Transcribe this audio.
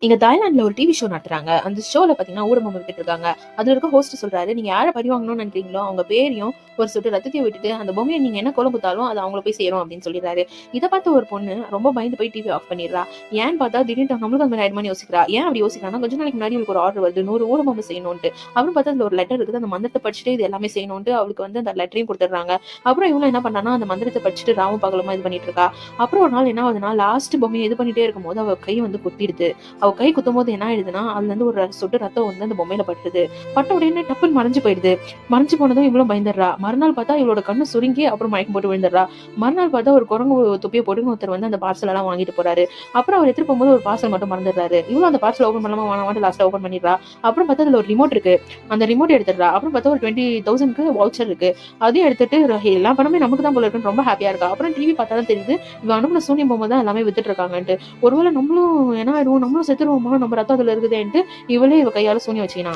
இங்க தாய்லாந்துல ஒரு TV show நடத்துறாங்க. அந்த ஷோல பாத்தீங்கன்னா ஊடகம் வித்துட்டு இருக்காங்க. அதுல இருக்க ஹோஸ்ட் சொல்றாரு, நீங்க யார பழி வாங்கணும்னு நினைக்கிறீங்களோ அவங்க பேரையும் ஒரு சொட்டு ரத்தத்தையும் விட்டுட்டு அந்த பொம்மையை நீங்க என்ன கோலம் குத்தாலும் அது அவங்கள போய் சேரும் அப்படின்னு சொல்லிடுறாரு. இதை பார்த்து ஒரு பொண்ணு ரொம்ப பயந்து போய் டிவி ஆஃப் பண்ணிடுறா. ஏன்னு பார்த்தா திடீர்னு நம்மளுக்கு அந்த மாதிரி ஆயிடுமான்னு யோசிக்கிறா. ஏன் அப்படி யோசிக்கிறான்னா, கொஞ்ச நாளைக்கு முன்னாடி உங்களுக்கு ஒரு ஆர்டர் வருது 100 ஊடகம் செய்யணும்ட்டு. அப்புறம் பார்த்தா அதுல ஒரு லெட்டர் இருக்குது. அந்த மந்திரத்தை படிச்சுட்டு இது எல்லாமே செய்யணும்ட்டு அவளுக்கு வந்து அந்த லெட்டரையும் கொடுத்துட்றாங்க. அப்புறம் இவங்க என்ன பண்ணானா அந்த மந்திரத்தை படிச்சுட்டு ராவும் பகலமா இது பண்ணிட்டு இருக்கா. அப்புறம் ஒரு நாள் என்ன ஆகுதுன்னா, லாஸ்ட் பொம்மையை இது பண்ணிட்டே இருக்கும்போது அவ கை வந்து குத்திடுது. அவ கை குத்தும் போது என்ன ஆயிடுதுன்னா, அதுல இருந்து ஒரு சொட்டு ரத்தம் வந்து அந்த பொம்மையில பட்டுது. பட்ட உடனே டப்புன்னு மறைஞ்சு போயிடுது. மறைஞ்சு போனதும் இவ்வளவு பயந்துடுறா. மறுநாள் பார்த்தா இவளோட கண்ணு சுருங்கி அப்புறம் மயக்கம் போட்டு விழுந்துடுறா. மறுநாள் பார்த்தா ஒரு குரங்கு தொப்பியை போட்டு ஒருத்தர் வந்து அந்த பார்சல் எல்லாம் வாங்கிட்டு போறாரு. அப்புறம் அவர் எடுத்துட்டு போகும்போது ஒரு பார்சல் மட்டும் மறந்துடுறாரு. இவளும் அந்த பார்சல் ஓபன் பண்ணாம வாங்க லாஸ்ட் ஓபன் பண்ணிடுறா. அப்புறம் பார்த்தா அதுல ஒரு ரிமோட் இருக்கு. அந்த ரிமோட் எடுத்துடுறா. அப்புறம் பார்த்தா ஒரு 20,000க்கு வவுச்சர் இருக்கு. அதையும் எடுத்துட்டு எல்லா பணமே நமக்கு தான் போல இருக்குன்னு ரொம்ப ஹாப்பியா இருக்கா. அப்புறம் டிவி பார்த்தா தான் தெரியுது இவ அனுப்புன சூனியம் பொம்மை தான் எல்லாமே வித்துட்டு இருக்காங்கன்ட்டு. ஒருவேளை நம்மளும் என்ன ஆயிடுவோம், நம்மளும் செத்துருவோமா, நம்ம ரத்தம் அதுல இருக்குதேன்ட்டு இவளே இவ கையால சூனியம் வச்சுக்கினா.